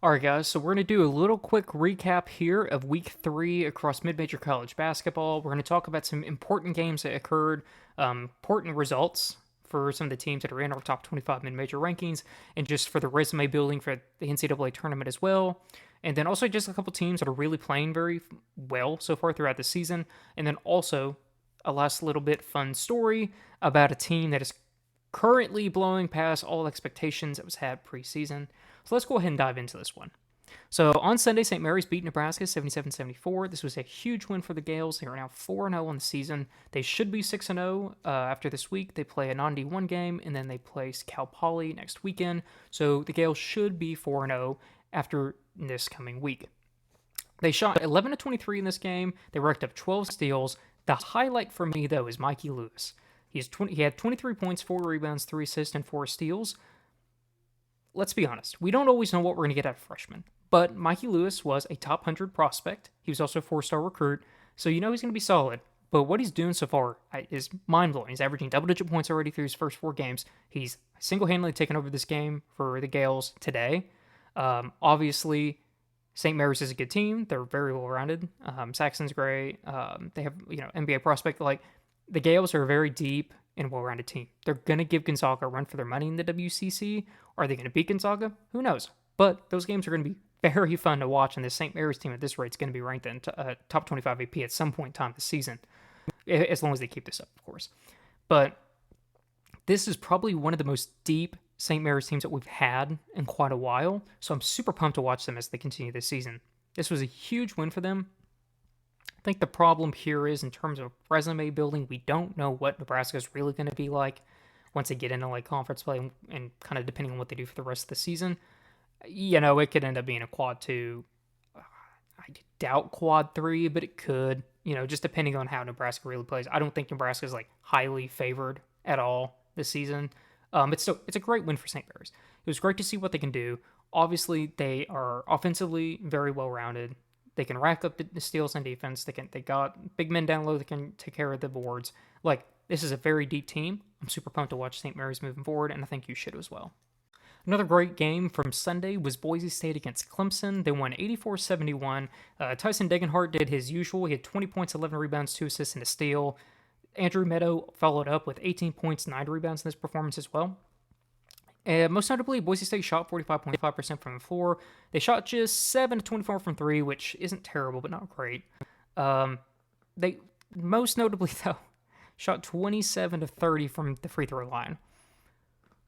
All right, guys, so we're going to do a little quick recap here of week 3 across mid-major college basketball. We're going to talk about some important games that occurred, important results for some of the teams that are in our top 25 mid-major rankings, and just for the resume building for the NCAA tournament as well. And then also just a couple teams that are really playing very well so far throughout the season. And then also a last little bit fun story about a team that is currently blowing past all expectations that was had preseason. So let's go ahead and dive into this one. So on Sunday, St. Mary's beat Nebraska 77-74. This was a huge win for the Gales. They are now 4-0 on the season. They should be 6-0 after this week. They play a non-D1 game, and then they play Cal Poly next weekend. So the Gales should be 4-0 after this coming week. They shot 11 of 23 in this game. They racked up 12 steals. The highlight for me, though, is Mikey Lewis. He had 23 points, 4 rebounds, 3 assists, and 4 steals. Let's be honest, we don't always know what we're going to get out of freshmen, but Mikey Lewis was a top 100 prospect. He was also a 4-star recruit, so you know he's going to be solid. But what he's doing so far is mind-blowing. He's averaging double-digit points already through his first 4 games. He's single-handedly taken over this game for the Gales today. Obviously, St. Mary's is a good team. They're very well-rounded. Saxon's great. They have NBA prospect. Like, the Gales are a very deep and well-rounded team. They're going to give Gonzaga a run for their money in the WCC. Are they going to beat Gonzaga? Who knows? But those games are going to be very fun to watch, and the St. Mary's team at this rate is going to be ranked in top 25 AP at some point in time this season, as long as they keep this up, of course. But this is probably one of the most deep St. Mary's teams that we've had in quite a while, so I'm super pumped to watch them as they continue this season. This was a huge win for them. I think the problem here is in terms of resume building, we don't know what Nebraska is really going to be like once they get into like conference play and kind of depending on what they do for the rest of the season. It could end up being a quad 2. I doubt quad 3, but it could, just depending on how Nebraska really plays. I don't think Nebraska is like highly favored at all this season. It's a great win for St. Mary's. It was great to see what they can do. Obviously, they are offensively very well rounded. They can rack up the steals on defense. They got big men down low that can take care of the boards. Like, this is a very deep team. I'm super pumped to watch St. Mary's moving forward, and I think you should as well. Another great game from Sunday was Boise State against Clemson. They won 84-71. Tyson Degenhart did his usual. He had 20 points, 11 rebounds, 2 assists, and a steal. Andrew Meadow followed up with 18 points, 9 rebounds in this performance as well. Most notably, Boise State shot 45.5% from the floor. They shot just 7 of 24 from 3, which isn't terrible, but not great. They, most notably, though, shot 27 of 30 from the free throw line.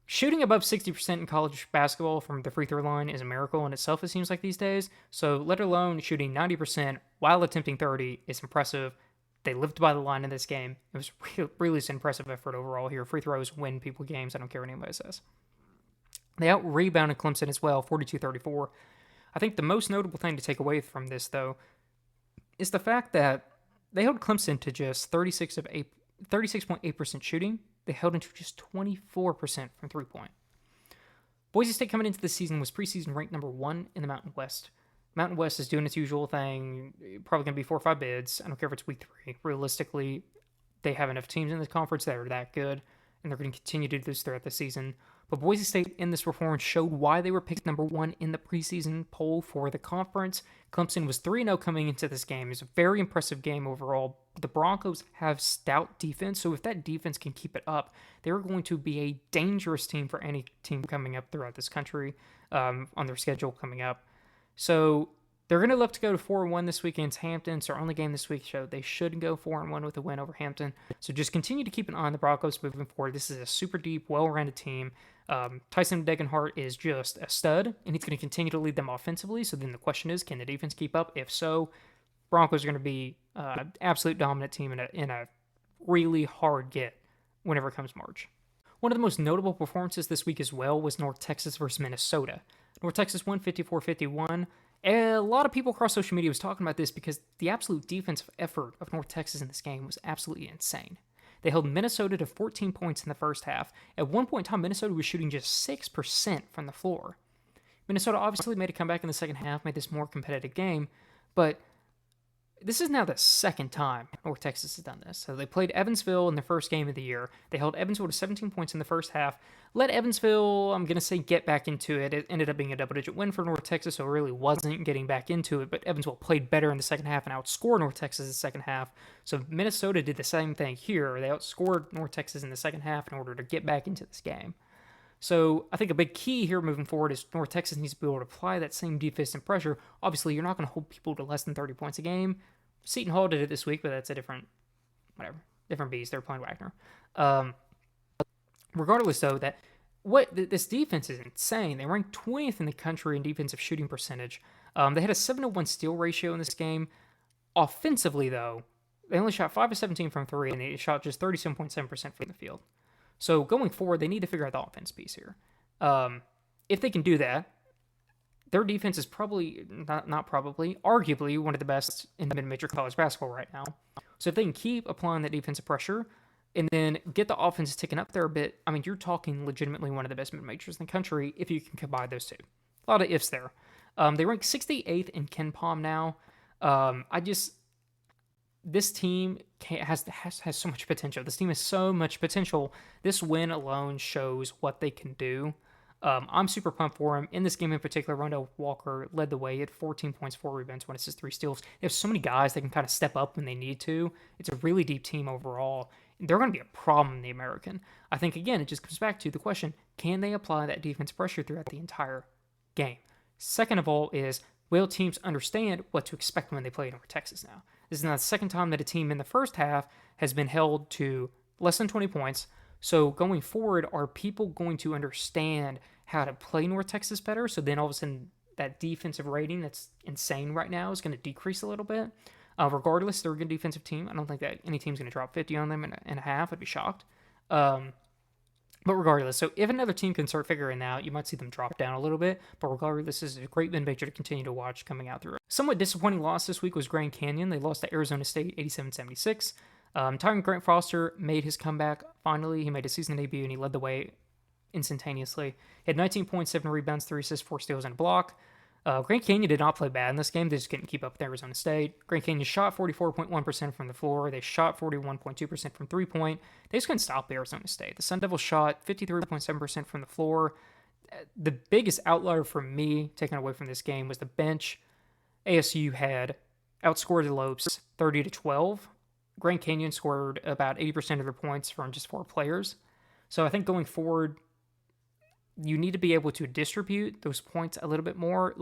Shooting above 60% in college basketball from the free throw line is a miracle in itself, it seems like these days. So, let alone shooting 90% while attempting 30 is impressive. They lived by the line in this game. It was really an impressive effort overall here. Free throws win people games. I don't care what anybody says. They out-rebounded Clemson as well, 42-34. I think the most notable thing to take away from this, though, is the fact that they held Clemson to just 36.8% shooting. They held into just 24% from three-point. Boise State coming into the season was preseason ranked number 1 in the Mountain West. Mountain West is doing its usual thing, probably going to be 4 or 5 bids. I don't care if it's week 3. Realistically, they have enough teams in this conference that are that good, and they're going to continue to do this throughout the season. But Boise State in this performance showed why they were picked number 1 in the preseason poll for the conference. Clemson was 3-0 coming into this game. It was a very impressive game overall. The Broncos have stout defense, so if that defense can keep it up, they're going to be a dangerous team for any team coming up throughout this country on their schedule coming up. So they're going to look to go to 4-1 this week against Hampton. It's their only game this week, so they should go 4-1 with a win over Hampton. So just continue to keep an eye on the Broncos moving forward. This is a super deep, well-rounded team. Tyson Degenhart is just a stud, and he's going to continue to lead them offensively. So then the question is, can the defense keep up? If so, Broncos are going to be an absolute dominant team in a really hard get whenever it comes March. One of the most notable performances this week as well was North Texas versus Minnesota. North Texas won 54-51. A lot of people across social media was talking about this because the absolute defensive effort of North Texas in this game was absolutely insane. They held Minnesota to 14 points in the first half. At one point in time, Minnesota was shooting just 6% from the floor. Minnesota obviously made a comeback in the second half, made this more competitive game, but this is now the second time North Texas has done this. So they played Evansville in the first game of the year. They held Evansville to 17 points in the first half. Let Evansville, I'm going to say, get back into it. It ended up being a double-digit win for North Texas, so it really wasn't getting back into it. But Evansville played better in the second half and outscored North Texas in the second half. So Minnesota did the same thing here. They outscored North Texas in the second half in order to get back into this game. So I think a big key here moving forward is North Texas needs to be able to apply that same defensive pressure. Obviously, you're not going to hold people to less than 30 points a game. Seton Hall did it this week, but that's a different beast. They're playing Wagner. Regardless, though, this defense is insane. They ranked 20th in the country in defensive shooting percentage. They had a 7-to-1 steal ratio in this game. Offensively, though, they only shot 5 of 17 from 3, and they shot just 37.7% from the field. So going forward, they need to figure out the offense piece here. If they can do that, their defense is arguably one of the best in mid-major college basketball right now. So if they can keep applying that defensive pressure and then get the offense ticking up there a bit, I mean, you're talking legitimately one of the best mid-majors in the country if you can combine those two. A lot of ifs there. They rank 68th in KenPom now. This team has so much potential. This team has so much potential. This win alone shows what they can do. I'm super pumped for him. In this game in particular, Rondell Walker led the way. He had 14 points, 4 rebounds, 1 assist, 3 steals. They have so many guys that can kind of step up when they need to. It's a really deep team overall. They're going to be a problem in the American. I think, again, it just comes back to the question, can they apply that defense pressure throughout the entire game? Second of all is, will teams understand what to expect when they play North Texas now? This is now the second time that a team in the first half has been held to less than 20 points. So going forward, are people going to understand how to play North Texas better? So then all of a sudden, that defensive rating that's insane right now is going to decrease a little bit. Regardless, they're a good defensive team. I don't think that any team's going to drop 50 on them in a half. I'd be shocked. But regardless, so if another team can start figuring out, you might see them drop down a little bit. But regardless, this is a great mid-major to continue to watch coming out through. Somewhat disappointing loss this week was Grand Canyon. They lost to Arizona State 87-76. Tyrant Grant Foster made his comeback finally. He made a season debut and he led the way instantaneously. He had 19 points, 7 rebounds, 3 assists, 4 steals, and a block. Grand Canyon did not play bad in this game. They just couldn't keep up with Arizona State. Grand Canyon shot 44.1% from the floor. They shot 41.2% from three-point. They just couldn't stop Arizona State. The Sun Devils shot 53.7% from the floor. The biggest outlier for me taken away from this game was the bench. ASU had outscored the Lopes 30-12. Grand Canyon scored about 80% of their points from just 4 players. So I think going forward, you need to be able to distribute those points a little bit more.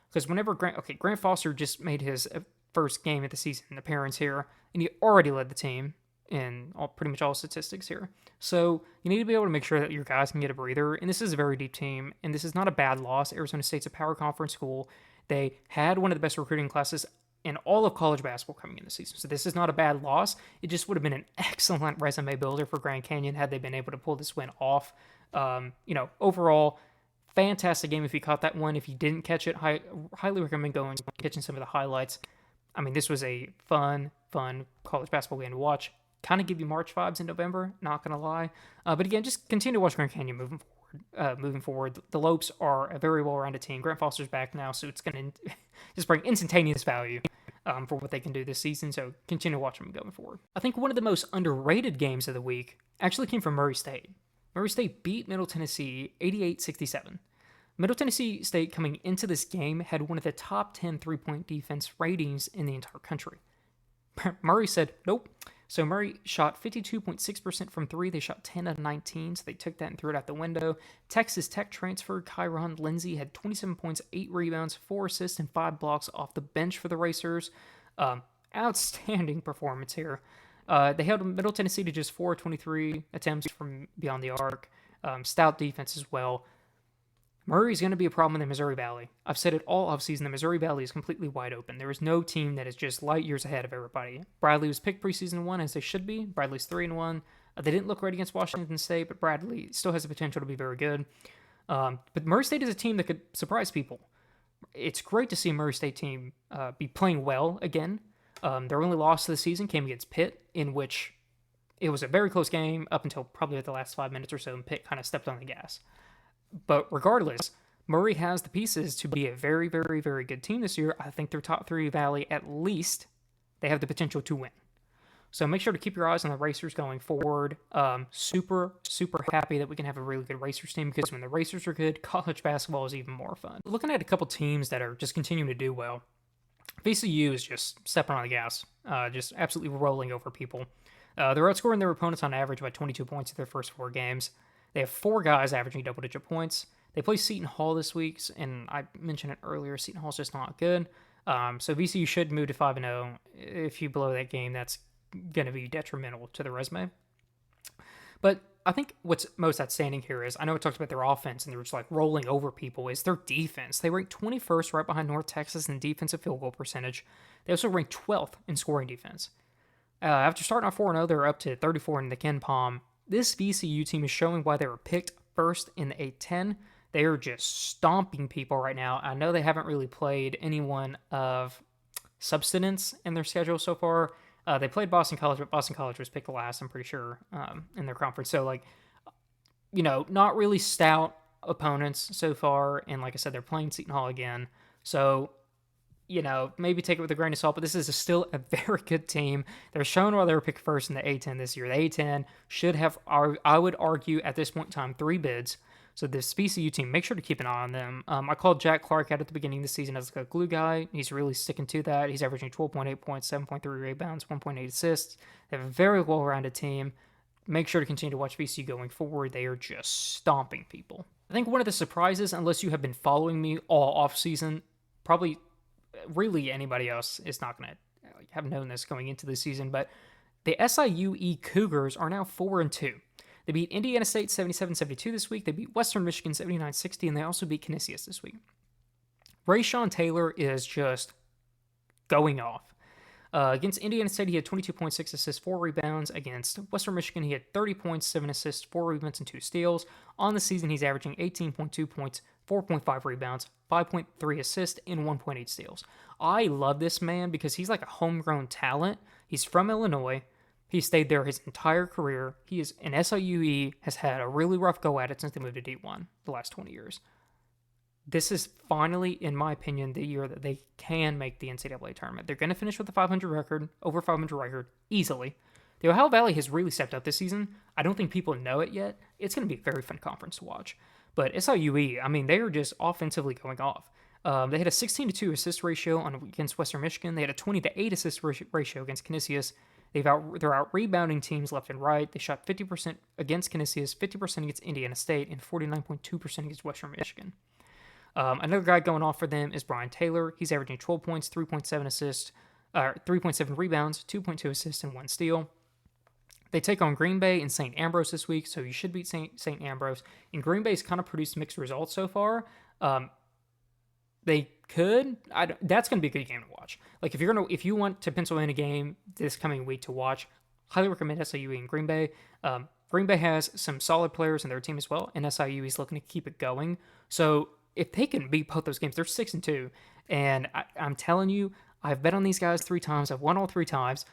Because whenever Grant Foster just made his first game of the season appearance here, and he already led the team in pretty much all statistics here. So you need to be able to make sure that your guys can get a breather. And this is a very deep team, and this is not a bad loss. Arizona State's a power conference school. They had one of the best recruiting classes in all of college basketball coming in the season. So this is not a bad loss. It just would have been an excellent resume builder for Grand Canyon had they been able to pull this win off. Overall, fantastic game if you caught that one. If you didn't catch it, highly recommend going and catching some of the highlights. I mean, this was a fun college basketball game to watch. Kind of give you March vibes in November, not going to lie. But again, just continue to watch Grand Canyon moving forward. The Lopes are a very well-rounded team. Grant Foster's back now, so it's going to just bring instantaneous value for what they can do this season. So continue to watch them going forward. I think one of the most underrated games of the week actually came from Murray State. Murray State beat Middle Tennessee 88-67. Middle Tennessee State coming into this game had one of the top 10 three-point defense ratings in the entire country. Murray said, nope. So Murray shot 52.6% from 3. They shot 10 out of 19, so they took that and threw it out the window. Texas Tech transfer Kyron Lindsey had 27 points, 8 rebounds, 4 assists, and 5 blocks off the bench for the Racers. Outstanding performance here. They held Middle Tennessee to just 4 23 attempts from beyond the arc. Stout defense as well. Murray's going to be a problem in the Missouri Valley. I've said it all offseason. The Missouri Valley is completely wide open. There is no team that is just light years ahead of everybody. Bradley was picked preseason 1 as they should be. Bradley's 3-1. They didn't look right against Washington State, but Bradley still has the potential to be very good. But Murray State is a team that could surprise people. It's great to see a Murray State team be playing well again. Their only loss of the season came against Pitt, in which it was a very close game up until probably the last 5 minutes or so, and Pitt kind of stepped on the gas. But regardless, Murray has the pieces to be a very, very, very good team this year. I think they're top 3 Valley at least. they have the potential to win. So make sure to keep your eyes on the Racers going forward. Super, super happy that we can have a really good Racers team, because when the Racers are good, college basketball is even more fun. Looking at a couple teams that are just continuing to do well, VCU is just stepping on the gas, just absolutely rolling over people. They're outscoring their opponents on average by 22 points in their first 4 games. They have 4 guys averaging double-digit points. They play Seton Hall this week, and I mentioned it earlier, Seton Hall's just not good. So VCU should move to 5-0. If you blow that game, that's going to be detrimental to the resume. But I think what's most outstanding here is, I know we talked about their offense and they were just like rolling over people, is their defense. They ranked 21st right behind North Texas in defensive field goal percentage. They also ranked 12th in scoring defense. After starting off 4-0, they're up to 34 in the Ken Palm. This VCU team is showing why they were picked first in the A-10. They are just stomping people right now. I know they haven't really played anyone of substance in their schedule so far. They played Boston College, but Boston College was picked last, I'm pretty sure, in their conference. So, like, not really stout opponents so far. And like I said, they're playing Seton Hall again. So, maybe take it with a grain of salt, but this is still a very good team. They're showing why they were picked first in the A-10 this year. The A-10 should have, I would argue, at this point in time, 3 bids. So this VCU team, make sure to keep an eye on them. I called Jack Clark out at the beginning of the season as a glue guy. He's really sticking to that. He's averaging 12.8 points, 7.3 rebounds, 1.8 assists. They have a very well-rounded team. Make sure to continue to watch VCU going forward. They are just stomping people. I think one of the surprises, unless you have been following me all offseason, probably really anybody else is not going to have known this going into the season, but the SIUE Cougars are now 4-2. They beat Indiana State 77-72 this week. They beat Western Michigan 79-60, and they also beat Canisius this week. Rayshawn Taylor is just going off. Against Indiana State, he had 22.6 assists, 4 rebounds. Against Western Michigan, he had 30 points, 7 assists, 4 rebounds, and 2 steals. On the season, he's averaging 18.2 points, 4.5 rebounds, 5.3 assists, and 1.8 steals. I love this man because he's like a homegrown talent. He's from Illinois. He stayed there his entire career. He is an SIUE, has had a really rough go at it since they moved to D1 the last 20 years. This is finally, in my opinion, the year that they can make the NCAA tournament. They're going to finish with a 500 record, over 500 record, easily. The Ohio Valley has really stepped up this season. I don't think people know it yet. It's going to be a very fun conference to watch. But SIUE, they are just offensively going off. They had a 16-2 assist ratio against Western Michigan. They had a 20-8 assist ratio against Canisius. They're out rebounding teams left and right. They shot 50% against Canisius, 50% against Indiana State, and 49.2% against Western Michigan. Another guy going off for them is Brian Taylor. He's averaging 12 points, 3.7 assists, 3.7 rebounds, 2.2 assists, and 1 steal. They take on Green Bay and St. Ambrose this week, so you should beat St. Ambrose. And Green Bay's kind of produced mixed results so far. They could. That's going to be a good game to watch. Like if you want to pencil in a game this coming week to watch, highly recommend SIUE and Green Bay. Green Bay has some solid players in their team as well, and SIUE is looking to keep it going. So if they can beat both those games, they're 6-2, and I'm telling you, I've bet on these guys 3 times. I've won all 3 times.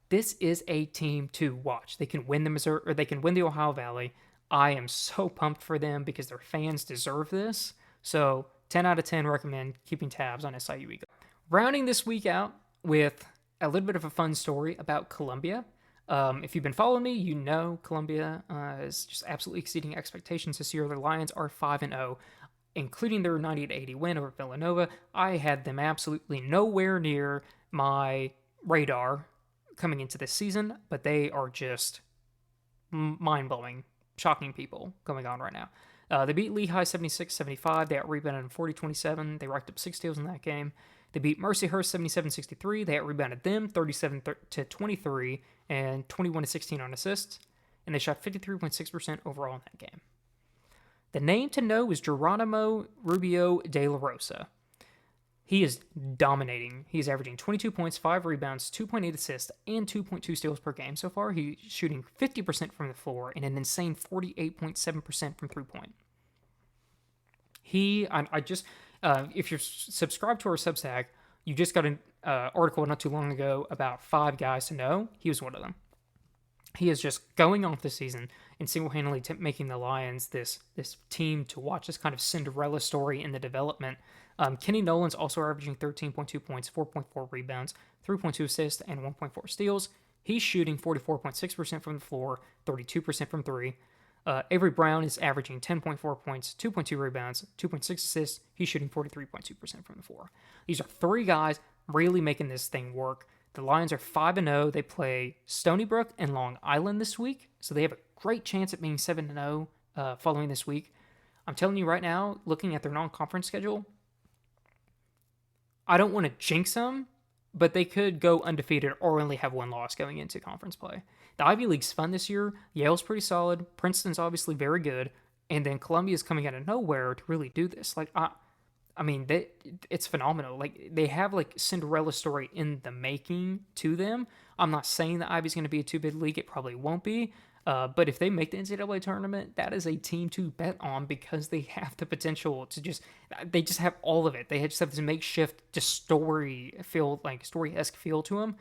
This is a team to watch. They can win they can win the Ohio Valley. I am so pumped for them because their fans deserve this. So 10 out of 10 recommend keeping tabs on SIUE. Rounding this week out with a little bit of a fun story about Columbia. If you've been following me, you know Columbia is just absolutely exceeding expectations this year. The Lions are 5-0, including their 98-80 win over Villanova. I had them absolutely nowhere near my radar coming into this season, but they are just mind-blowing, shocking people going on right now. They beat Lehigh 76-75. They out-rebounded them 40-27. They racked up 6 steals in that game. They beat Mercyhurst 77-63. They out-rebounded them 37-23 and 21-16 on assists. And they shot 53.6% overall in that game. The name to know is Geronimo Rubio de la Rosa. He is dominating. He's averaging 22 points, 5 rebounds, 2.8 assists, and 2.2 steals per game so far. He's shooting 50% from the floor and an insane 48.7% from three-point. If you're subscribed to our Substack, you just got an article not too long ago about 5 guys to know. He was one of them. He is just going off this season and single-handedly making the Lions this team to watch, this kind of Cinderella story in the development Kenny Nolan's also averaging 13.2 points, 4.4 rebounds, 3.2 assists, and 1.4 steals. He's shooting 44.6% from the floor, 32% from three. Avery Brown is averaging 10.4 points, 2.2 rebounds, 2.6 assists. He's shooting 43.2% from the floor. These are three guys really making this thing work. The Lions are 5-0. They play Stony Brook and Long Island this week, so they have a great chance at being 7-0 following this week. I'm telling you right now, looking at their non-conference schedule, I don't want to jinx them, but they could go undefeated or only have one loss going into conference play. The Ivy League's fun this year. Yale's pretty solid. Princeton's obviously very good. And then Columbia's coming out of nowhere to really do this. It's phenomenal. Like, they have like Cinderella story in the making to them. I'm not saying that Ivy's going to be a two-bid league. It probably won't be. But if they make the NCAA tournament, that is a team to bet on because they have the potential to they just have all of it. They just have this makeshift, just story-esque feel to them.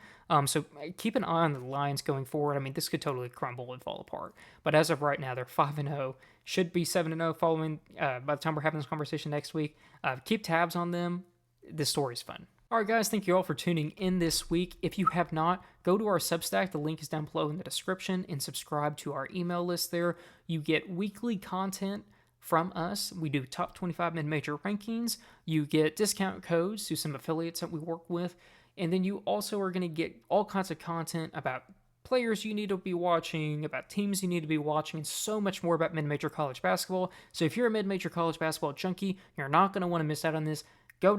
So keep an eye on the Lions going forward. I mean, this could totally crumble and fall apart. But as of right now, they're 5-0. Should be 7-0 following, by the time we're having this conversation next week. Keep tabs on them. This story's fun. All right, guys, thank you all for tuning in this week. If you have not, go to our Substack. The link is down below in the description, and subscribe to our email list there. You get weekly content from us. We do top 25 mid-major rankings. You get discount codes to some affiliates that we work with. And then you also are going to get all kinds of content about players you need to be watching, about teams you need to be watching, and so much more about mid-major college basketball. So if you're a mid-major college basketball junkie, you're not going to want to miss out on this. Go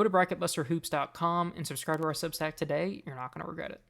to bracketbusterhoops.com and subscribe to our Substack today. You're not going to regret it.